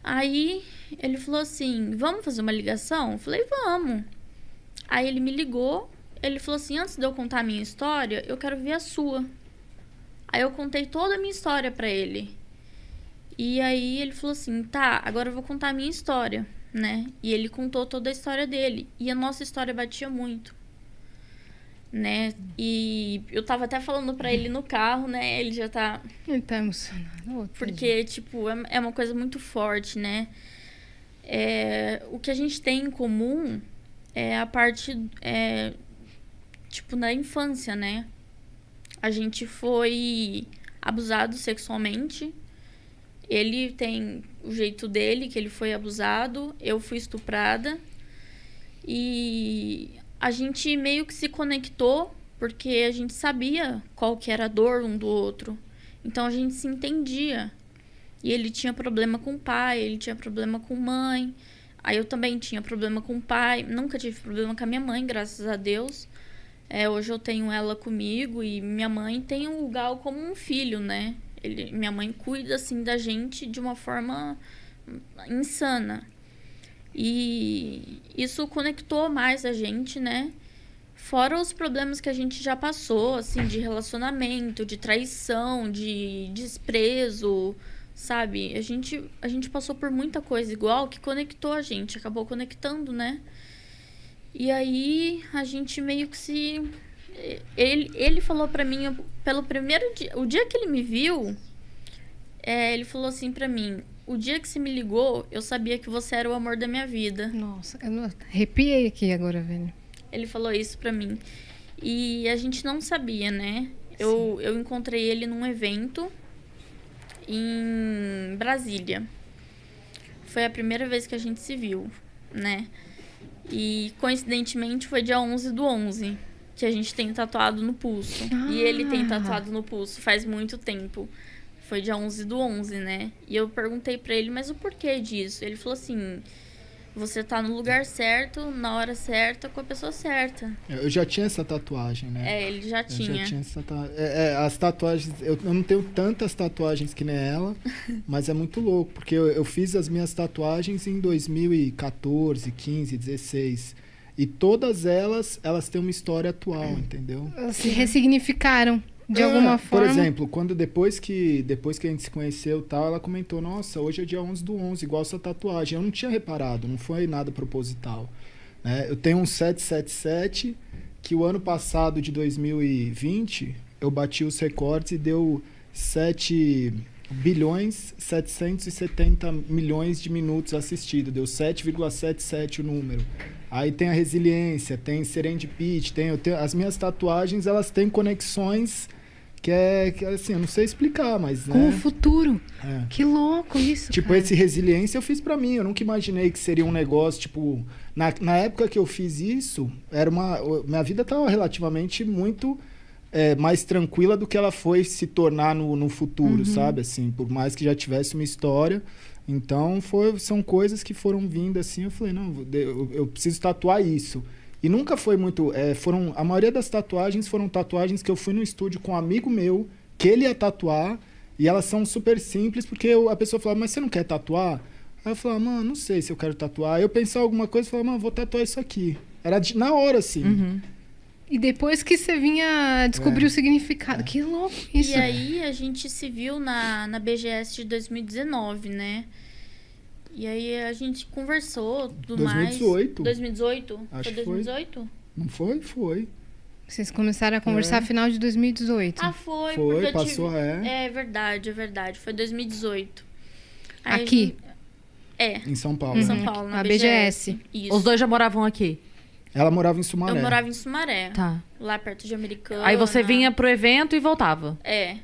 Aí ele falou assim, vamos fazer uma ligação? Eu falei, vamos. Aí ele me ligou, ele falou assim, antes de eu contar a minha história, eu quero ver a sua. Aí eu contei toda a minha história pra ele. E aí ele falou assim, tá, agora eu vou contar a minha história, né? E ele contou toda a história dele. E a nossa história batia muito, né? E eu tava até falando pra ele no carro, né? Ele já tá... Ele tá emocionado. Porque, tipo, é uma coisa muito forte, né? O que a gente tem em comum é a parte, tipo, na infância, né? A gente foi abusado sexualmente. Ele tem o jeito dele, que ele foi abusado. Eu fui estuprada. E a gente meio que se conectou, porque a gente sabia qual que era a dor um do outro. Então a gente se entendia. E ele tinha problema com o pai, ele tinha problema com mãe. Aí eu também tinha problema com o pai. Nunca tive problema com a minha mãe, graças a Deus. Hoje eu tenho ela comigo e minha mãe tem o Gal como um filho, né? Minha mãe cuida, assim, da gente de uma forma insana. E isso conectou mais a gente, né? Fora os problemas que a gente já passou, assim, de relacionamento, de traição, de desprezo, sabe? A gente passou por muita coisa igual que conectou a gente, acabou conectando, né? E aí a gente meio que se... Ele falou pra mim, pelo primeiro dia... O dia que ele me viu, ele falou assim pra mim, o dia que você me ligou, eu sabia que você era o amor da minha vida. Nossa, eu arrepiei aqui agora, velho. Ele falou isso pra mim. E a gente não sabia, né? Eu encontrei ele num evento em Brasília. Foi a primeira vez que a gente se viu, né? E, coincidentemente, foi dia 11/11, que a gente tem tatuado no pulso. E ele tem tatuado no pulso faz muito tempo. Foi dia 11/11, né? E eu perguntei pra ele, mas o porquê disso? Ele falou assim, você tá no lugar certo, na hora certa, com a pessoa certa. Eu já tinha essa tatuagem, né? Ele já tinha. Eu já tinha essa tatuagem. As tatuagens... Eu não tenho tantas tatuagens que nem ela, mas é muito louco, porque eu fiz as minhas tatuagens em 2014, 15, 16. E todas elas têm uma história atual, entendeu? Se ressignificaram de alguma forma. Por exemplo, depois que a gente se conheceu e tal, ela comentou, nossa, hoje é dia 11/11, igual essa tatuagem. Eu não tinha reparado, não foi nada proposital, né? Eu tenho um 777, que o ano passado, de 2020, eu bati os recordes e deu 7.770.000.000 de minutos assistidos. Deu 7,77 o número. Aí tem a resiliência, tem serendipity, as minhas tatuagens, elas têm conexões que assim, eu não sei explicar, mas... Com o futuro. É. Que louco isso, tipo, cara. esse resiliência eu fiz pra mim. Eu nunca imaginei que seria um negócio, tipo... Na época que eu fiz isso, minha vida tava relativamente muito mais tranquila do que ela foi se tornar no futuro, sabe? Assim, por mais que já tivesse uma história. Então, são coisas que foram vindo assim. Eu falei, não, eu preciso tatuar isso. E nunca foi muito... a maioria das tatuagens foram tatuagens que eu fui no estúdio com um amigo meu, que ele ia tatuar, e elas são super simples, porque a pessoa falava, mas você não quer tatuar? Aí eu falava, mano, não sei se eu quero tatuar. Aí eu pensava alguma coisa e falava, mano, vou tatuar isso aqui. Era na hora, assim. E depois que você vinha descobrir o significado. Que louco isso. E aí a gente se viu na BGS de 2019, né? E aí a gente conversou, tudo 2018. mais. 2018? Acho foi 2018? Não foi? Foi. Vocês começaram a conversar no final de 2018. Ah, foi. Foi, porque passou, É verdade. Foi 2018. Aí aqui? Em São Paulo. Em São Paulo, na A BGS. Isso. Os dois já moravam aqui? Ela morava em Sumaré. Eu morava em Sumaré. Tá. Lá perto de Americana. Aí você vinha pro evento e voltava?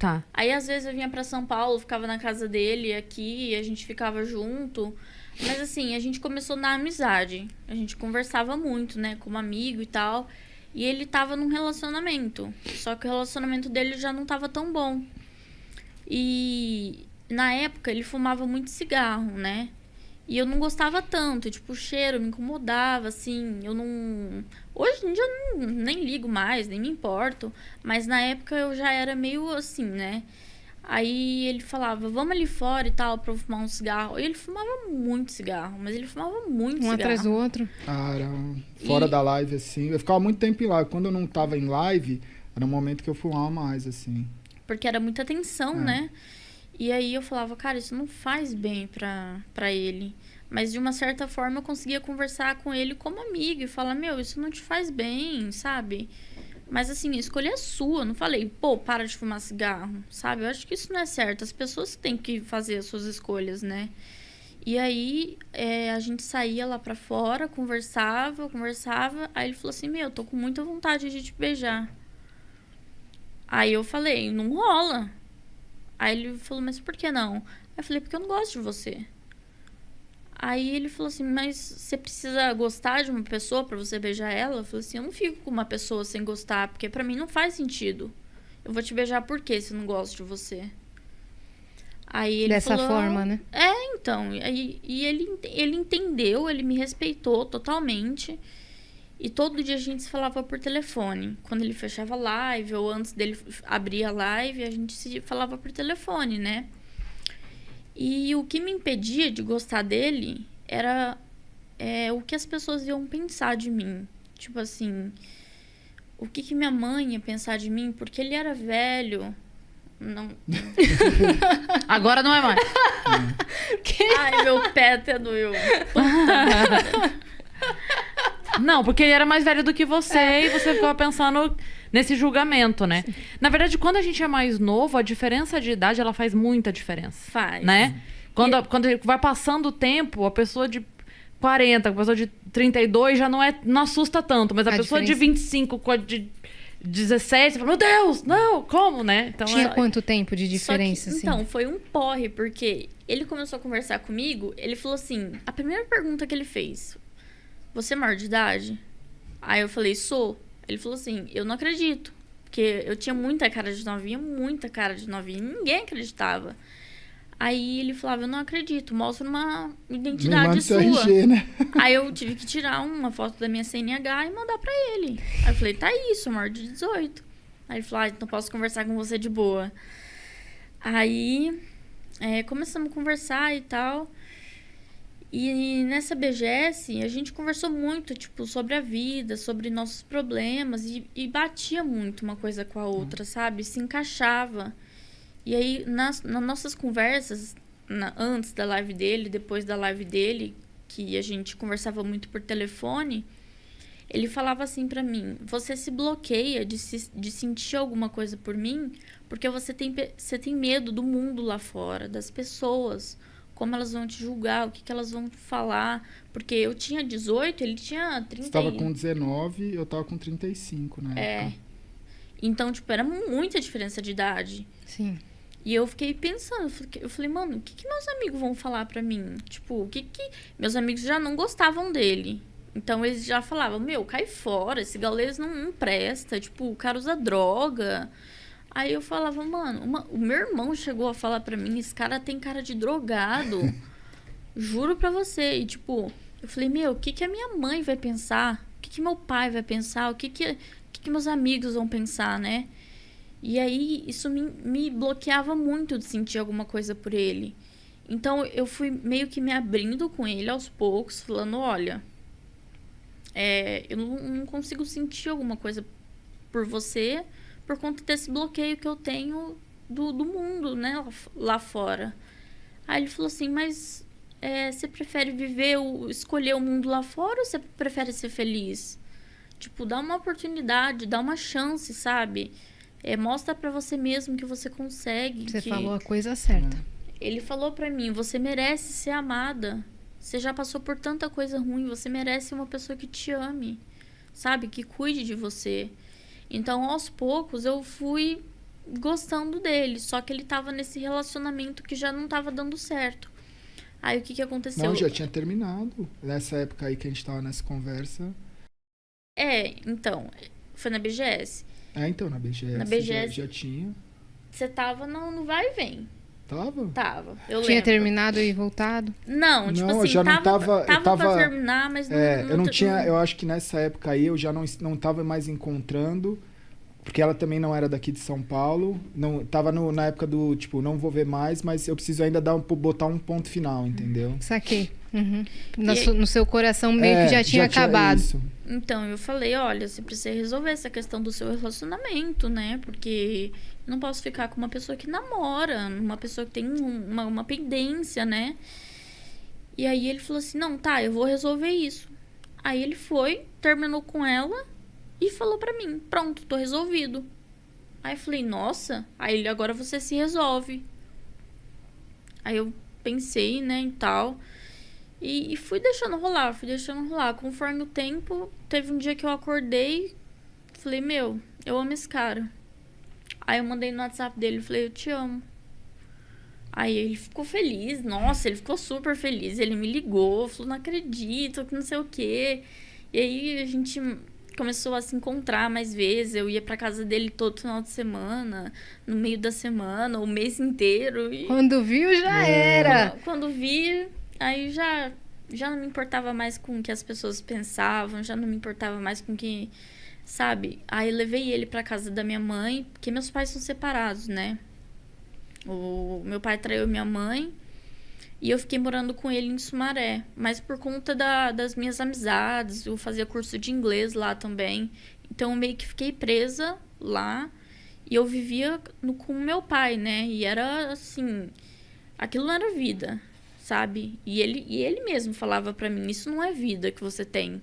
Tá. Aí às vezes eu vinha pra São Paulo, ficava na casa dele aqui, a gente ficava junto. Mas assim, a gente começou na amizade. A gente conversava muito, né, como amigo e tal. E ele tava num relacionamento. Só que o relacionamento dele já não tava tão bom. E na época ele fumava muito cigarro, né? E eu não gostava tanto, tipo, o cheiro me incomodava, assim, eu não... Hoje em dia eu nem ligo mais, nem me importo, mas na época eu já era meio assim, né? Aí ele falava, vamos ali fora e tal, pra eu fumar um cigarro. E ele fumava muito cigarro, mas ele fumava muito Um cigarro. atrás do outro. Cara, fora da live, assim. Eu ficava muito tempo em live. Quando eu não tava em live, era um momento que eu fumava mais, assim. Porque era muita tensão, né? E aí eu falava, cara, isso não faz bem pra ele. Mas de uma certa forma eu conseguia conversar com ele como amigo e falar, meu, isso não te faz bem, sabe? Mas assim, a escolha é sua. Não falei, pô, para de fumar cigarro, sabe? Eu acho que isso não é certo. As pessoas têm que fazer as suas escolhas, né? E aí a gente saía lá pra fora, conversava. Aí ele falou assim, meu, eu tô com muita vontade de te beijar. Aí eu falei, não rola. Aí ele falou, mas por que não? Aí eu falei, porque eu não gosto de você. Aí ele falou assim, mas você precisa gostar de uma pessoa pra você beijar ela? Eu falei assim, eu não fico com uma pessoa sem gostar, porque pra mim não faz sentido. Eu vou te beijar por quê se eu não gosto de você? Aí ele Dessa falou, forma, né? Então, e ele entendeu, ele me respeitou totalmente. E todo dia a gente se falava por telefone. Quando ele fechava a live, ou antes dele abrir a live, a gente se falava por telefone, né? E o que me impedia de gostar dele era o que as pessoas iam pensar de mim. Tipo assim, o que minha mãe ia pensar de mim, porque ele era velho. Não. Agora não é mais. Ai, meu pé até doeu. Não, porque ele era mais velho do que você e você ficava pensando nesse julgamento, né? Na verdade, quando a gente é mais novo, a diferença de idade, ela faz muita diferença. Faz. Né? Quando vai passando o tempo, a pessoa de 40, a pessoa de 32 já não assusta tanto, mas a pessoa de 25 com a de 17, você fala, meu Deus, não, como, né? Então, Tinha quanto tempo de diferença, assim? Então, foi um porre, porque ele começou a conversar comigo, ele falou assim, a primeira pergunta que ele fez, você é maior de idade? Aí eu falei, sou. Ele falou assim, eu não acredito, porque eu tinha muita cara de novinha, e ninguém acreditava. Aí ele falava, eu não acredito, mostra uma identidade sua. RG, né? Aí eu tive que tirar uma foto da minha CNH e mandar pra ele. Aí eu falei, tá aí, sou maior de 18. Aí ele falou, então posso conversar com você de boa. Aí começamos a conversar e tal. E nessa BGS a gente conversou muito, tipo, sobre a vida, sobre nossos problemas. E batia muito uma coisa com a outra, sabe? Se encaixava. E aí, nas nossas conversas, antes da live dele, depois da live dele, que a gente conversava muito por telefone, ele falava assim pra mim, você se bloqueia de sentir alguma coisa por mim, porque você tem medo do mundo lá fora, das pessoas, como elas vão te julgar, o que elas vão falar. Porque eu tinha 18, ele tinha 30. Você tava com 19, eu tava com 35, né? Então, tipo, era muita diferença de idade. Sim. E eu fiquei pensando, eu falei, mano, o que meus amigos vão falar pra mim? Tipo, o que meus amigos já não gostavam dele. Então eles já falavam, meu, cai fora, esse gaulês não presta, tipo, o cara usa droga. Aí eu falava, mano, o meu irmão chegou a falar pra mim, esse cara tem cara de drogado. Juro pra você. E tipo, eu falei, meu, o que a minha mãe vai pensar? O que meu pai vai pensar? O que meus amigos vão pensar, né? E aí, isso me bloqueava muito de sentir alguma coisa por ele. Então, eu fui meio que me abrindo com ele aos poucos, falando, olha, eu não consigo sentir alguma coisa por você por conta desse bloqueio que eu tenho do mundo, né, lá fora. Aí ele falou assim, mas você prefere escolher o mundo lá fora ou você prefere ser feliz? Tipo, dá uma oportunidade, dá uma chance, sabe? Mostra pra você mesmo que você consegue. Você falou a coisa certa. Ele falou pra mim, você merece ser amada. Você já passou por tanta coisa ruim, você merece uma pessoa que te ame, sabe? Que cuide de você. Então, aos poucos, eu fui gostando dele. Só que ele tava nesse relacionamento que já não tava dando certo. Aí, o que aconteceu? Não, já tinha terminado. Nessa época aí que a gente tava nessa conversa. Então, foi na BGS. Então, na BGS. Na BGS já tinha. Você tava no vai e vem. Tava? Tava, eu Tinha lembro. terminado e voltado? Não, tipo não, assim, já não tava pra terminar, mas não... eu não tinha... Eu acho que nessa época aí eu já não tava mais encontrando Porque ela também não era daqui de São Paulo. Não, tava na época do, tipo, não vou ver mais, mas eu preciso ainda botar um ponto final, entendeu? Saquei. Uhum. No seu coração meio que já tinha acabado. Isso. Então, eu falei, olha, você precisa resolver essa questão do seu relacionamento, né? Porque eu não posso ficar com uma pessoa que namora, uma pessoa que tem uma pendência, né? E aí ele falou assim, não, tá, eu vou resolver isso. Aí ele foi, terminou com ela e falou pra mim, pronto, tô resolvido. Aí eu falei, nossa, aí ele, agora você se resolve. Aí eu pensei, né, e tal... E fui deixando rolar. Conforme o tempo, teve um dia que eu acordei, falei, meu, eu amo esse cara. Aí eu mandei no WhatsApp dele, falei, eu te amo. Aí ele ficou feliz, nossa, ele ficou super feliz. Ele me ligou, falou, não acredito, que não sei o quê. E aí a gente começou a se encontrar mais vezes. Eu ia pra casa dele todo final de semana, no meio da semana, o mês inteiro. E... Quando viu, já era. Quando vi... Aí já não me importava mais com o que as pessoas pensavam, já não me importava mais com o que, sabe? Aí eu levei ele pra casa da minha mãe, porque meus pais são separados, né? O meu pai traiu minha mãe e eu fiquei morando com ele em Sumaré. Mas por conta das minhas amizades, eu fazia curso de inglês lá também. Então eu meio que fiquei presa lá e eu vivia com o meu pai, né? E era assim, aquilo não era vida. Sabe? E ele mesmo falava pra mim, isso não é vida que você tem.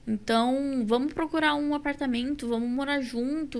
Então, vamos procurar um apartamento, vamos morar junto,